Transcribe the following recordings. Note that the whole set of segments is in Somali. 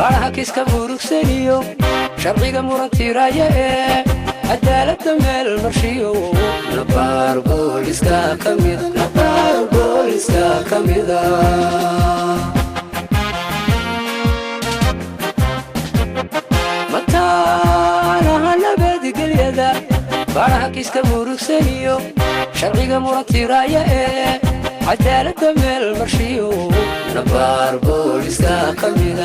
baraha kiska burugsaniyo sharciga murantiraya cadaaladda meel marshiyo nabaar booliska kamida mataanaha nabadgelyada baraha kiska burugsaniyo sharciga murantiraya cadaaladda meel marshiyo nabaar booliska kamida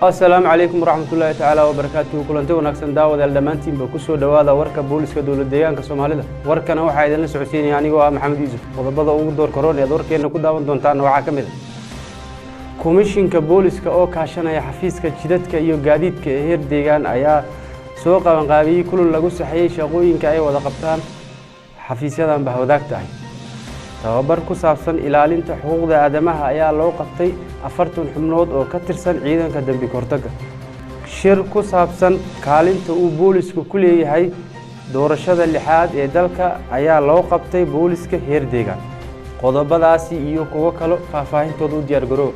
السلام عليكم ورحمة الله تعالى وبركاته كلنتي وناكسن داود الدمانتين بكسو دوادا وركا بوليسكا دولديانكا سوماليدا وركنا waxaa idin la socodsiinaya aniga ah Maxamed Yuusuf qodobada ugu door korona doorkeena ku daawan doontaan waxa kamid ah komishinka booliska oo kaashanaya xafiiska jidadka iyo gaadiidka ee heer deegaan ayaa soo qaban qaabiyay kulul lagu saxeeyay shaqooyinka ay wada qabtaan xafiisyadan bahwadaagta ah tababar ku saabsan ilaalinta xuquuqda aadamaha ayaa loo qabtay 40 xubnood oo ka tirsan ciidanka dambi kortaga shir ku saabsan kaalinta uu boolisku ku leeyahay doorashada lixaad ee dalka ayaa loo qabtay booliska heer deegaan qodobadaasi iyo kuwa kale faahfaahintooda u diyaar garow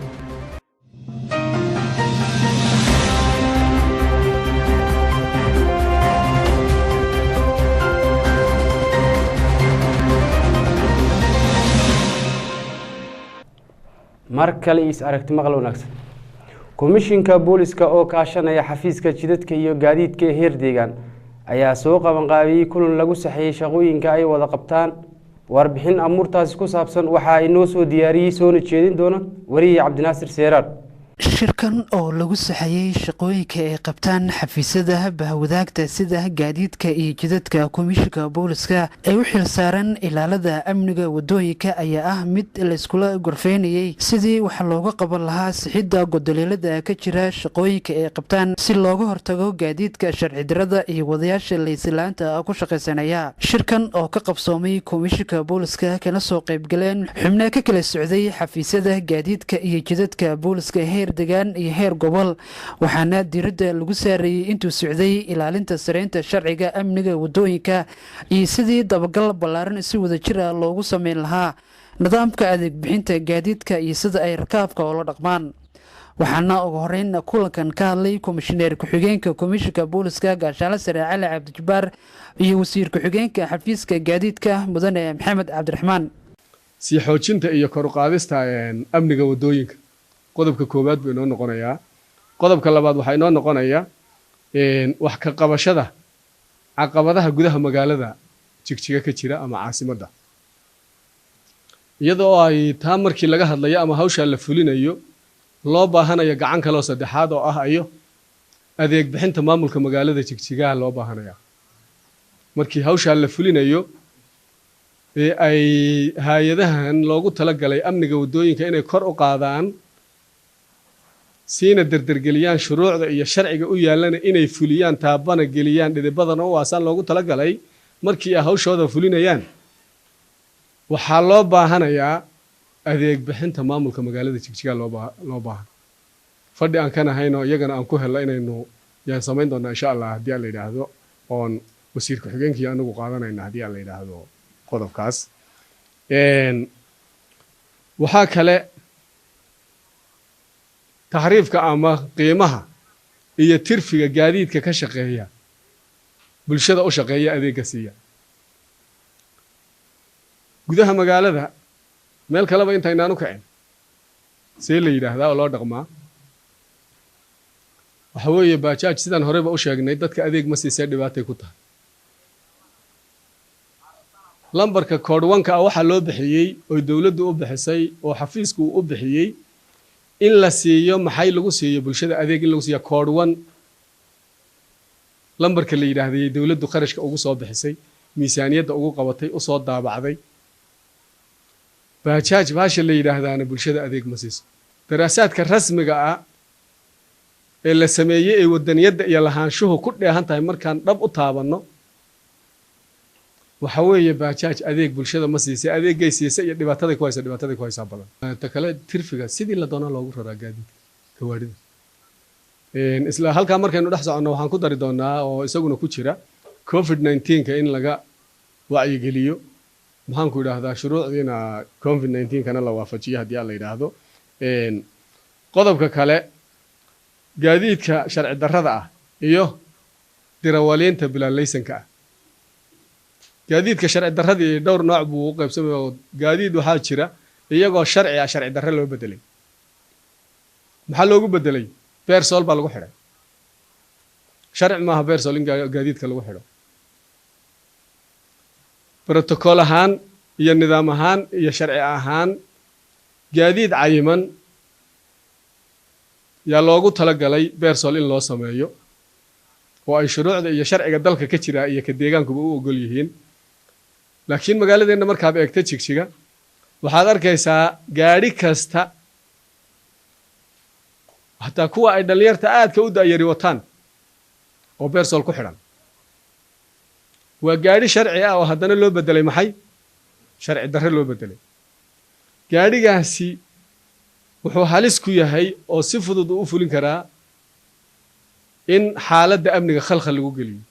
markale is aragti maqal wanaagsan komishinka booliska oo kaashanaya xafiiska jidadka iyo gaadiidka heer deegaan ayaa soo qaban qaabiyay kulan lagu saxeeyay shaqooyinka ay wada qabtaan warbixin amuurtaasi ku saabsan waxa ay noo soo diyaariyay soo jeedin doona wariye Cabdinaasir Seeraar shirkan oo lagu saxeeyay shaqooyinka ay qabtaan xafiisyada bahwadaagta sida gaadiidka iyo jidadka komishinka booliska ay u xilsaaran ilaalada amniga wadooyinka ayaa ah mid la isku gorfeynayay sidii wax looga qaban lahaa sixidda godoleelada ka jira shaqooyinka ay qabtaan si looga hortago gaadiidka sharci darrada iyo wadayaasha layslaanta ku shaqaysanaya shirkan oo ka qabsoomay komishinka booliska kana soo qayb galeen xubno ka kala socday xafiisyada gaadiidka iyo jidadka booliska deegaan iyo heer gobol waxaana diiradda lagu saarayay intuu socday ilaalinta sareynta sharciga amniga wadooyinka iyo sidii dabagal ballaaran si wada jir ah loogu sameyn lahaa nidaamka adeeg bixinta gaadiidka iyo sida ay rakaabka ula dhaqmaan waxaana ugu horeyn kulankan ka hadlay komishineer ku-xigeenka komishinka booliska gaashaale sare Cali Cabdijabaar iyo wasiir ku-xigeenka xafiiska gaadiidka mudane Maxamed Cabdiraxmaan si xoojinta iyo kor u qaadista amniga wadooyinka qodobka koobaad buu inoo noqonayaa qodobka labaad waxa inoo noqonaya wax ka qabashada caqabadaha gudaha magaalada jigjiga ka jira ama caasimadda iyadoo ay taa markii laga hadlayo ama hawsha la fulinayo loo baahanayo gacan kale oo saddexaad oo ah ayo adeeg bixinta maamulka magaalada jigjigaha loo baahanaya markii hawsha la fulinayo ay hay'adahan loogu talagalay amniga wadooyinka inay kor u qaadaan siina dardargeliyaan shuruucda iyo sharciga u yaalana inay fuliyaan taabana geliyaan dhidibadana u aasaan loogu talagalay markii ay hawshooda fulinayaan waxaa loo baahanayaa adeeg bixinta maamulka magaalada jigjiga loo baahan fadhi aan ka nahayno iyagana aan ku helno inaynu yaan samayn doonaa insha Allah haddii aan la yidhaahdo oon wasiir ku-xigeenkii anagu qaadanayna haddii aan la yidhaahdo qodobkaas waxaa kale taxriifka ama qiimaha iyo tirfiga gaadiidka ka shaqeeya bulshada u shaqeeya adeegga siiya gudaha magaalada meel kaleba intaynaan u kacin see la yidhaahdaa oo loo dhaqmaa waxa weeye baajaaj sidaan horeyba u sheegnay dadka adeeg ma siisee dhibaatay ku tahay lambarka koodhwanka ah waxaa loo bixiyey oo dowladdu u bixisay oo xafiisku u bixiyey in la siiyo maxay lagu siiyo bulshada adeeg in lagu siiyo koodhwan lambarka la yidhaahday dowladdu qarashka ugu soo bixisay miisaaniyadda ugu qabatay u soo daabacday baajaaj baasha la yidhaahdaana bulshada adeeg ma siiso daraasaadka rasmiga ah ee la sameeyey ee wadaniyadda iyo lahaanshuhu ku dheehan tahay markaan dhab u taabanno waxa weeye baajaaj adeeg bulshada ma siisay adeegay siisay iyo dhibaataday ku haysaa badan ta kale tirfiga sidii la doona loogu raraa gaadiidka gawaarida isla halkaa markaynu dhex soconno waxaan ku dari doonaa oo isaguna ku jira covid-19 in laga wacyigeliyo maxaan ku idhaahdaa shuruucdiina covid-19 kana la waafajiyo haddii aan la yidhaahdo qodobka kale gaadiidka sharci darrada ah iyo dirawaliinta bilaalaysanka ah gaadiidka sharci darradii dhowr nooc buu u qaybsamaya oo gaadiid waxaa jira iyagoo sharci darre loo bedelay maxaa loogu bedelay beersol baa lagu xidhay sharci maaha beersol in gaadiidka lagu xidho brotocool ahaan iyo nidaam ahaan iyo sharci ahaan gaadiid cayiman yaa loogu talagalay beersol in loo sameeyo oo ay shuruucda iyo sharciga dalka ka jira iyo ka deegaankuba u ogol yihiin laakiin magaaladeenna markaad eegta jigjiga waxaad arkaysaa gaadhi kasta hataa kuwa ay dhallinyarta aadka u da'yari wataan oo beersol ku xidhan waa gaadhi sharci ah oo haddana loo bedelay maxay sharci darre loo bedelay gaadhigaasi wuxuu halis ku yahay oo si fudud u fulin karaa in xaaladda amniga khalkhal lagu geliyo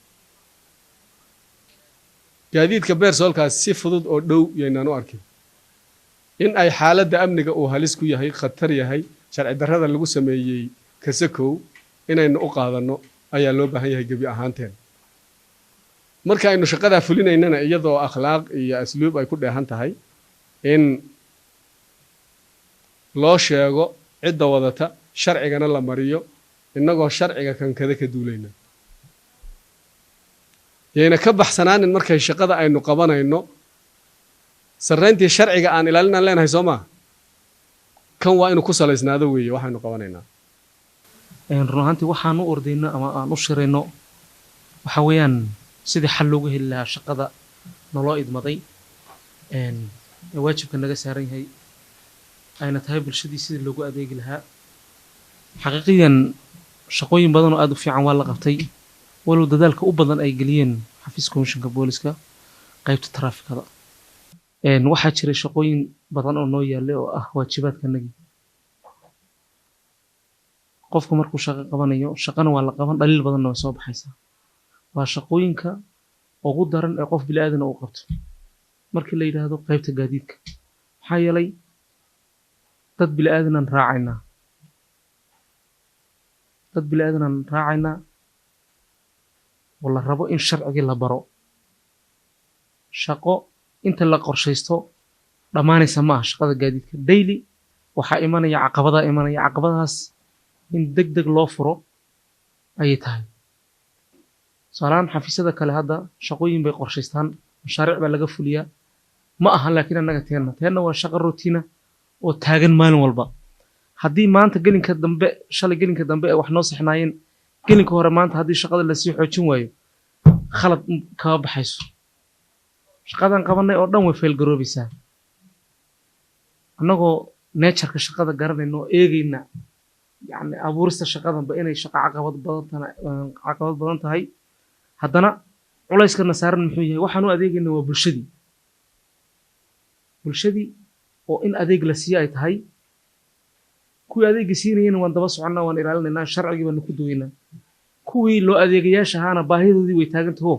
gaadiidka beersolkaas si fudud oo dhow yaynaan u arkin in ay xaaladda amniga uu halis ku yahay khatar yahay sharci darrada lagu sameeyey kasakow inaynu u qaadanno ayaa loo baahan yahay gebi ahaanteen marka aynu shaqadaa fulinaynana iyadoo akhlaaq iyo asluub ay ku dheehan tahay in loo sheego cidda wadata sharcigana la mariyo innagoo sharciga kankada ka duulayna yayna ka baxsanaanin markay shaqada aynu qabanayno sarrayntii sharciga aan ilaalinaan leenahay soo maa kan waa inuu ku salaysnaado weeye waxaynu qabanaynaa run ahaantii waxaan u ordayno ama aan u shirayno waxa weeyaan sidii xal loogu heli lahaa shaqada naloo idmaday ee waajibka naga saaran yahay ayna tahay bulshadii sidii loogu adeegi lahaa xaqiiqiyan shaqooyin badan oo aad u fiican waa la qabtay walow dadaalka u badan ay geliyeen xafiiska komishanka booliska qaybta taraafikada waxaa jiray shaqooyin badan oo noo yaallay oo ah waajibaadkanagii qofka markuu shaqo qabanayo shaqana waa la qaban dhaliil badanna way soo baxaysaa waa shaqooyinka ugu daran ee qof bili-aadana uu qabto markii la yidhaahdo qaybta gaadiidka maxaa yeelay dad bili-aadanaan raacaynaa oo la rabo in sharcigii la baro shaqo inta la qorshaysto dhammaanaysa ma ah shaqada gaadiidka daily waxaa imanaya caqabadahaas in deg deg loo furo ayay tahay tusaalahaan xafiisyada kale hadda shaqooyin bay qorshaystaan mashaariic baa laga fuliyaa ma aha laakiin annaga teenna waa shaqo rotiina oo taagan maalin walba haddii maanta shalay gelinka dambe ay wax noo saxnaayeen gelinka hore maanta haddii shaqada lasii xoojin waayo khalad kama baxayso shaqadan qabanay oo dhan way faylgaroobaysaa annagoo neejarka shaqada garanayna oo eegayna yani abuurista shaqadanba inay shaqo caqabad badan tahay haddana culayskana saaran muxuu yahay waxaan u adeegayna waa bulshadii oo in adeeg la siiyo ay tahay kuwii adeegga siinayana waan daba soconnaa waan ilaalinaynaa sharcigii baanu ku duwaynaa kuwii loo adeegayaasha ahaana baahidoodii way taagantaho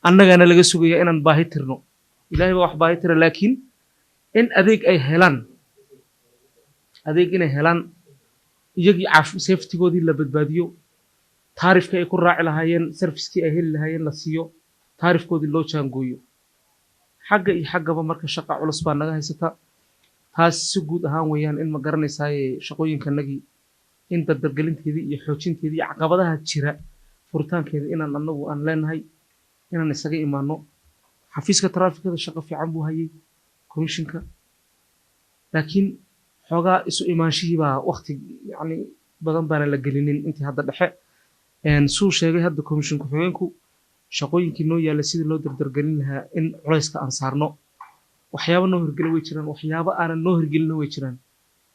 annagaana laga sugayaa inaan baahi tirno ilaahay baa wax baahi tira laakiin in adeeg inay helaan iyagii safetigoodii la badbaadiyo taarifkii ay ku raaci lahaayeen sarfiskii ay heli lahaayeen la siiyo taarifkoodii loo jaangooyo xagga iyo xaggaba marka shaqa culus baa naga haysata taas si guud ahaan weeyaan in ma garanaysaaye shaqooyinkanagii in dardargelinteedii iyo xoojinteedii iyo caqabadaha jira furitaankeeda inaan anagu aan leenahay inaan isaga imaano xafiiska taraafikada shaqo fiican buu hayay komishinka laakiin xoogaa isu imaanshihii baa waqti yani badan baana la gelinin intii hadda dhexe suu sheegay hadda komishinka xogeenku shaqooyinkii noo yaalla sidii loo dardargelin lahaa in culayska aan saarno waxyaabo noo hirgela way jiraan waxyaabo aanan noo hirgelina way jiraan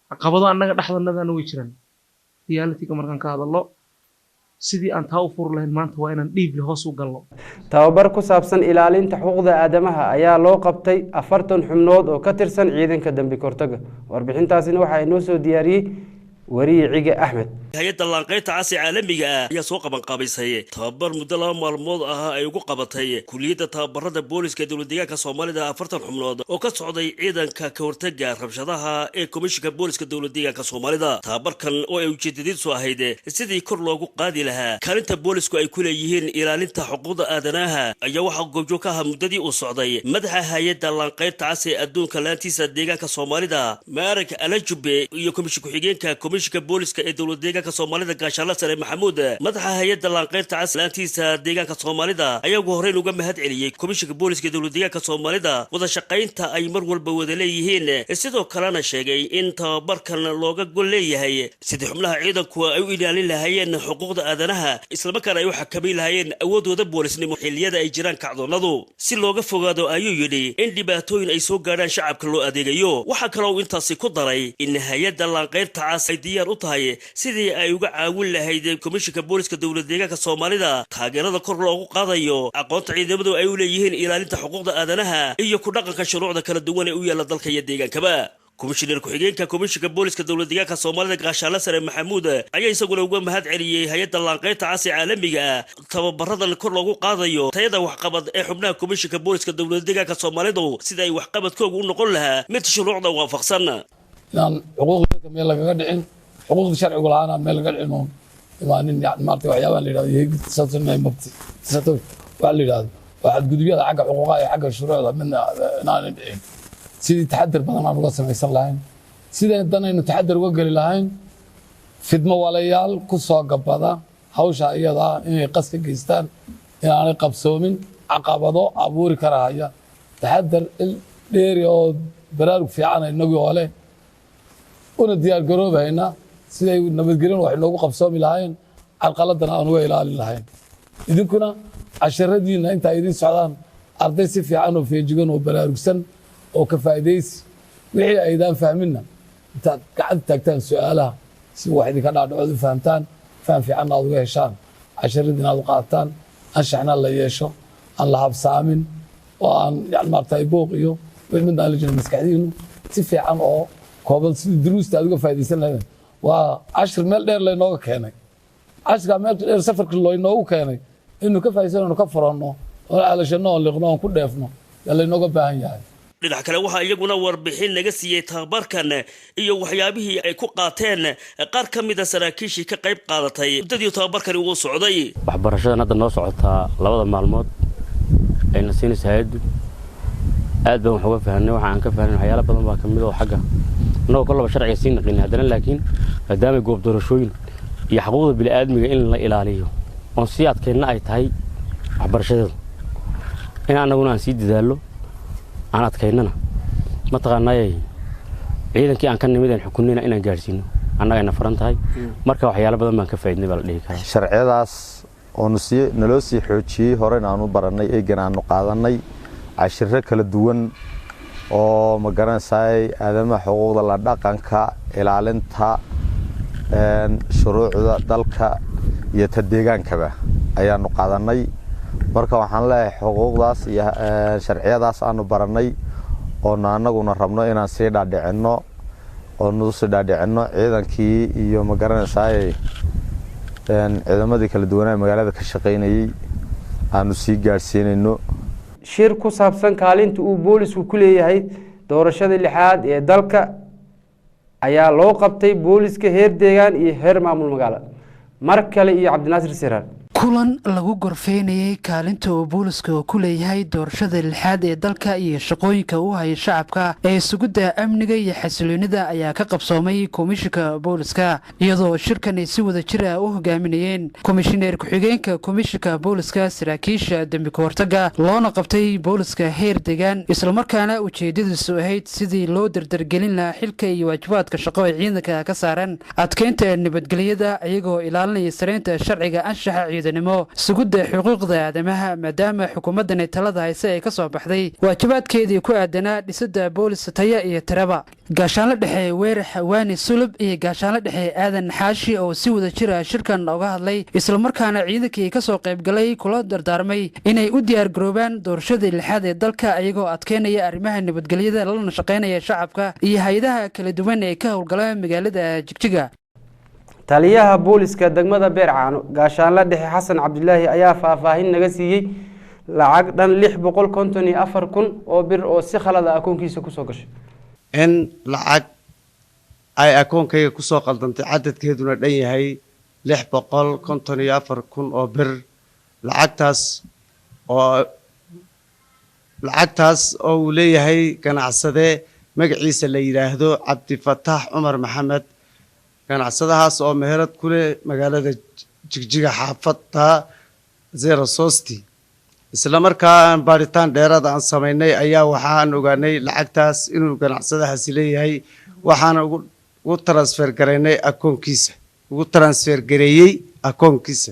caqabado annaga dhexdanadana way jiraan realityga markaan ka hadallo sidii aan taa u furi lahayn maanta waa inaan dhiibli hoos u galno. tababar ku saabsan ilaalinta xuquuqda aadamaha ayaa loo qabtay 40 xubnood oo ka tirsan ciidanka dambi kortaga. warbixintaasina waxa inoo soo diyaariyay wariye Ciga Axmed. hay'adda lanqeynta cas caalamiga ah ayaa soo qaban qaabaysay tababar muddo 2 maalmood ah ay ugu qabatay kulliyadda tababarada booliska dowladdeegaanka Soomaalida 40 xubnood oo ka socday ciidanka ka hortagga rabshadaha ee komishiga booliska dowladdeegaanka Soomaalida. tababarkan oo ay ujeedadiisu ahayd sidii kor loogu qaadi lahaa kaalinta boolisku ay ku leeyihiin ilaalinta xuquuqda aadanaha ayaa waxa goobjoog ka ah muddadii uu socday madaxa hay'adda lanqeynta cas ee adduunka laantiisa deegaanka Soomaalida Maarik Alajube iyo komishiga ku-xigeenka komishiga booliska ee dowladdeegaanka Soomaalida Gaashaale Sare Maxamuud. madaxa hay'adda lanqeynta cas laantiisa deegaanka Soomaalida ayaa ugu horreyn uga mahad celiyay komishiga booliska ee dowladdeegaanka Soomaalida wada shaqaynta ay mar walba wada leeyihiin, sidoo kalena sheegay in tababarkan looga gol leeyahay sidii xubnaha ciidanku ay u ilaalin lahaayeen xuquuqda aadanaha isla markaana ay u xakameyn lahaayeen awoodooda boolisnimo xilliyada ay jiraan kacdoonadu si looga fogaado ayuu yidhi in dhibaatooyin ay soo gaadhaan shacabka loo adeegayo. waxaa kaloo intaasi ku daray in hay'adda lanqeynta cas ay diyaar u tahay sidii ay uga caawin lahayd komishiga booliska dowladdeegaanka Soomaalida taageerada kor loogu qaadayo aqoonta ciidamadu ay u leeyihiin ilaalinta xuquuqda aadanaha iyo ku dhaqanka shuruucda kala duwan ee u yaala dalka iyo deegaankaba. komishineer ku-xigeenka komishiga booliska dowladdeegaanka Soomaalida Gaashaale Sare Maxamuud ayaa isaguna uga mahad celiyay hay'adda lanqeynta cas caalamiga ah tababaradan kor loogu qaadayo tayada waxqabad ee xubnaha komishiga booliska dowladdeegaanka Soomaalida sida ay waxqabadkooda u noqon lahaa mid shuruucda waafaqsan. inaan xuquuqda meel lagaga dhicin xuquuqda sharciga laana meel laga dhicin oo imaanin maartay waxyaabaha la yiraahdo yeegtisaasna mabti tisato waxa la yiraahdo waxa gudubiyada xagga xuquuqaha iyo xagga shuruucda midna inaan dhicin sidii taxaddar badan aan uga samaysan lahayn sideen danaynu taxaddar uga gali lahayn fidmo walayaal ku soo gabada hawsha iyada inay qas ka geystaan inaanay qabsoomin caqabado abuuri karaya taxaddar dheeri oo baraarug fiican inagu ole una diyaar garoobayna siday nabadgelyo wax noogu qabsoomi lahayn carqaladana aan uga ilaalin lahayn idinkuna casharadiina inta idin socdaan arday si fiican oo feejigan oo baraarugsan oo ka faa'iideysi wixii aydan fahminna inta gacanta taagtaan su'aalaha si wax idinka dhaadhacoodu fahamtaan faham fiican aad uga heshaan casharadiina aad u qaataan anshaxna la yeesho aan la habsaamin oo aan maartay booq iyo wixii midna la jiro maskaxdiinu si fiican oo kooban si duruusta aad uga faa'iideysan lahayd waa cashir meel dheer la inooga keenay cashirka meel dheer safarka loo inoogu keenay inuu ka faa'iideysano ka furano oo aalashano oo liqno ku dheefno la inooga baahan yahay. dhinaca kale waxa iyaguna warbixin naga siiyay tababarkan iyo waxyaabihii ay ku qaateen qaar ka mid ah saraakiishii ka qayb qaadatay muddadii tababarkani uu socday. waxbarashadan hadda noo socotaa 2 maalmood ayna siinaysaa hay'addu aad baan wax uga fahanay waxa aan ka fahanay waxyaalo badan baa kamid oo xagga noo kala sharciga siin naqin haddana laakiin maadaama goob doorashooyin iyo xuquuqda bini'aadmiga in la ilaaliyo oo si adkeena ay tahay waxbarashada in anaguna aan sii dadaalo aan adkeynana ma taqaanay ciidankii aan ka nimid aan xukunina inaan gaarsiino annagana faran tahay marka waxyaalo badan baan ka faa'iidnay bal dhihi karaa sharciyadaas oo naloo sii xoojiyay horena aanu baranay ee ganaano qaadanay cashiro kala duwan oo ma garanaysaa aadamaha xuquuqda la dhaqanka ilaalinta shuruucda dalka iyo ta deegaankaba ayaanu qaadanay. marka waxaan leeyahay xuquuqdaas iyo sharciyadaas aanu baranay oo anaguna rabno inaan sii dhaadhicino oo noo sii dhaadhicino ciidankii iyo ma garanaysaa ciidamadii kala duwan ee magaalada ka shaqeynayay aanu sii gaarsiinayno. shir ku saabsan kaalinta uu boolisku ku leeyahay doorashada 6aad ee dalka ayaa loo qabtay booliska heer deegaan iyo heer maamul magaalo. mar kale iyo Cabdinaasir Siraar kulan lagu gorfeynayay kaalinta uu booliska ku leeyahay doorashada 6aad ee dalka iyo shaqooyinka uu hayo shacabka ee sugidda amniga iyo xasiloonida ayaa ka qabsoomay komishiga booliska iyadoo shirkan ay si wada jir ah u hogaaminayeen komishineer ku-xigeenka komishiga booliska saraakiisha dambi hortaga loona qabtay booliska heer deegaan isla markaana ujeedadiisu ahayd sidii loo dardargelin lahaa xilka iyo waajibaadka shaqo ee ciidanka ka saaran adkeynta nabadgelyada iyagoo ilaalinaya sareynta sharciga anshaxa ciidan bini'aadanimo sugidda xuquuqda aadamaha maadaama xukuumaddani talada hayse ay ka soo baxday waajibaadkeedii ku aadanaa dhisidda boolis taya iyo tiraba gaashaanla dhexe weerar xawaani sulub iyo gaashaanla dhexe aadan xaashi oo si wada jira shirkan uga hadlay islamarkaana ciidankii ka soo qaybgalay kula dardaarmay inay u diyaargaroobaan doorashadii lixaad ee dalka iyagoo adkeynaya arrimaha nabadgelyada lana shaqaynaya shacabka iyo hay-adaha kala duwan ee ka howlgala magaalada Jigjiga. taliyaha booliska degmada Beercaano gaashaanla dhexe Xasan Cabdilaahi ayaa faahfaahin naga siiyay lacag dhan 654,000 oo bir oo si khalad ah akoonkiisa ku soo gashay in lacag ay akoonkayga ku soo qaldantay cadadkeeduna dhan yahay 654,000 oo bir lacagtaas oo uu leeyahay ganacsade magaciisa la yiraahdo Cabdifataax Cumar Maxamed ganacsadahaas oo meherad ku leh magaalada Jigjiga xaafadda Zero Sosti isla markaan baaritaan dheeraad aan sameynay ayaa waxaan ogaanay lacagtaas inuu ganacsadahaasi leeyahay waxaan ugu transfer gareynay akoonkiisa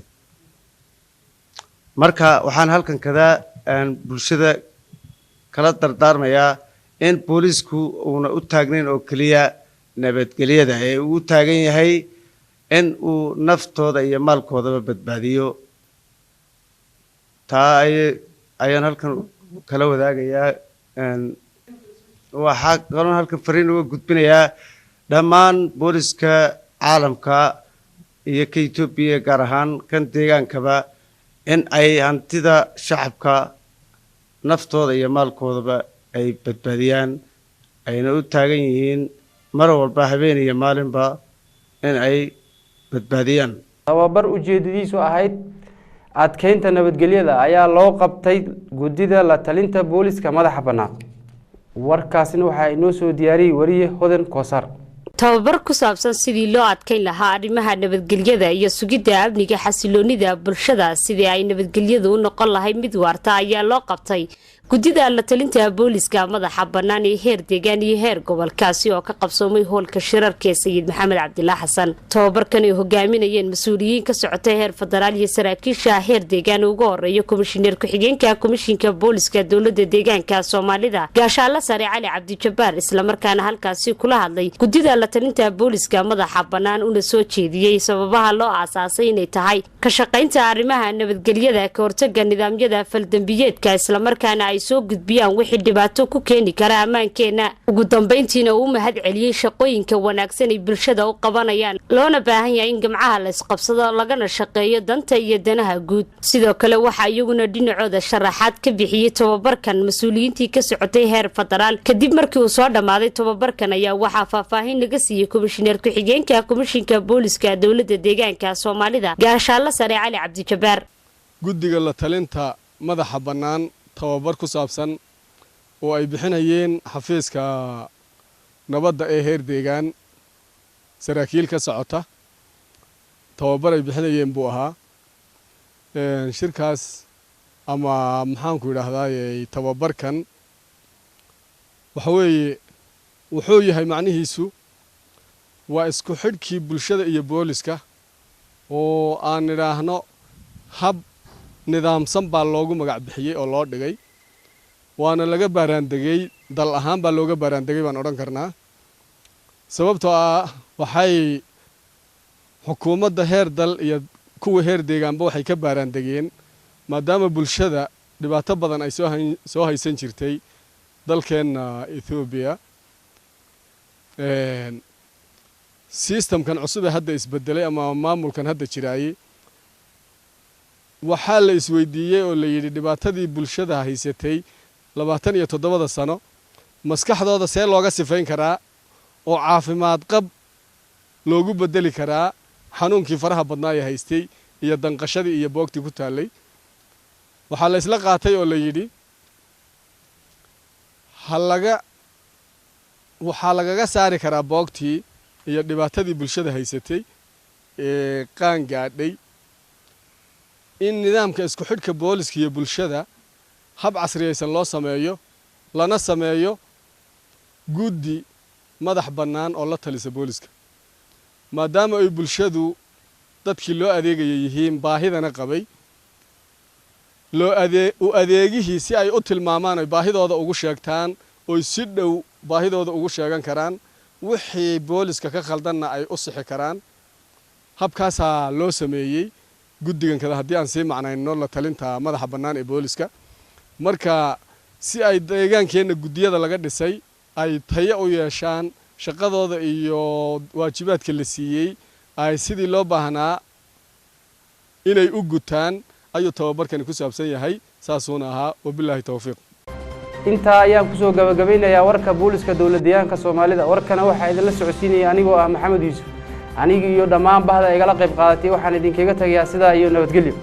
marka waxaan halkan kada bulshada kala dardaarmayaa in boolisku uuna u taagnayn oo kaliya nabadgelyada ee uu taagan yahay in uu naftooda iyo maalkoodaba badbaadiyo taa ayaan halkan kala wadaagayaa waxaa kaloo halkan fariin uga gudbinayaa dhammaan booliska caalamka iyo ka Itoobiya gaar ahaan kan deegaankaba in ay hantida shacabka naftooda iyo maalkoodaba ay badbaadiyaan ayna u taagan yihiin mar walba habeen iyo maalinba in ay badbaadiyaan tababar ujeedadiisu ahayd adkeynta nabadgelyada ayaa loo qabtay gudida la talinta booliska madaxa bannaan warkaasina waxa inoo soo diyaariyay wariye Hodan Koosar tababar ku saabsan sidii loo adkeyn lahaa arrimaha nabadgelyada iyo sugidda amniga xasiloonida bulshada sidii ay nabadgelyadu u noqon lahayd mid waarta ayaa loo qabtay gudida la talinta booliska madaxa bannaan ee heer deegaan iyo heer gobolkaasi oo ka qabsoomay hoolka shirarka Sayid Maxamed Cabdilaahi Xasan tababarkan ay hogaaminayeen mas'uuliyiin ka socotay heer federaal iyo saraakiisha heer deegaan ugu horeeya komishineer ku-xigeenka komishinka booliska dowladda deegaanka Soomaalida gaashaanla sare Cali Cabdi Jabbaar isla markaana halkaasi kula hadlay gudida la talinta booliska madaxa bannaan una soo jeediyay sababaha loo aasaasay inay tahay ka shaqaynta arrimaha nabadgelyada ka hortagga nidaamyada faldambiyeedka isla markaana ay soo gudbiyaan wixii dhibaato ku keeni kara amaankeena ugu dambeyntiina uu mahad celiyay shaqooyinka wanaagsan ee bulshada u qabanayaan loona baahan yahay in gamcaha la isqabsado lagana shaqeeyo danta iyo danaha guud sidoo kale waxa iyaguna dhinacooda sharaxaad ka bixiyay tababarkan mas'uuliyiintii ka socotay heer federaal kadib markii uu soo dhamaaday tababarkan ayaa waxa faahfaahin laga siiyay komishineer ku-xigeenka komishinka booliska dowladda deegaanka Soomaalida gaashaanla sare Cali Cabdi Jabbaar guddiga la talinta madaxa bannaan tababar ku saabsan oo ay bixinayeen xafiiska nabadda ee heer deegaan saraakiil ka socota tababar ay bixinayeen buu ahaa shirkaas ama maxaan ku yiraahdaa tababarkan waxa weeye wuxuu yahay macnihiisu waa isku xidhkii bulshada iyo booliska oo aan nidhaahno hab nidaamsan baa loogu magac bixiyay oo loo dhigay waana laga baaraandegay dal ahaan baa looga baaraandegay baan odhan karnaa sababtoo ah waxay xukuumadda heer dal iyo kuwa heer deegaanba waxay ka baaraandegeen maadaama bulshada dhibaato badan ay soo haysan jirtay dalkeenna Ethiopia systemkan cusub ee hadda isbedelay ama maamulkan hadda jiraayay waxaa la isweydiiyay oo la yidhi dhibaatadii bulshada haysatay 27 sano maskaxdooda see looga sifayn karaa oo caafimaad qab loogu bedeli karaa xanuunkii faraha badnaa ee haystay iyo danqashadii iyo boogtii ku taalay waxaa la isla qaatay oo la yidhi waxaa lagaga saari karaa boogtii iyo dhibaatadii bulshada haysatay ee qaan gaadhay in nidaamka isku xidhka booliska iyo bulshada hab casriyaysan loo sameeyo lana sameeyo guddi madax bannaan oo la talisa booliska maadaama ay bulshadu dadkii loo adeegaya yihiin baahidana qabay u adeegihii si ay u tilmaamaan ay baahidooda ugu sheegtaan oy si dhow baahidooda ugu sheegan karaan wixii booliska ka khaldanna ay u sixi karaan habkaasaa loo sameeyey guddigan kada haddii aan sii macnayno la talinta madaxa bannaan ee booliska marka si ay deegaankeenna guddiyada laga dhisay ay tayo u yeeshaan shaqadooda iyo waajibaadka la siiyey ay sidii loo baahnaa inay u gutaan ayuu tababarkani ku saabsan yahay saasuuna ahaa wabilaahi tawfiiq intaa ayaan kusoo gabagabeynayaa warka booliska dowladdeegaanka soomaalida warkana waxaa idinla socodsiinaya anigoo ah maxamed yuusuf anigi iyo dhammaan bahda igala qayb qaadatay waxaan idinkaga tagayaa sidaa iyo nabadgelyo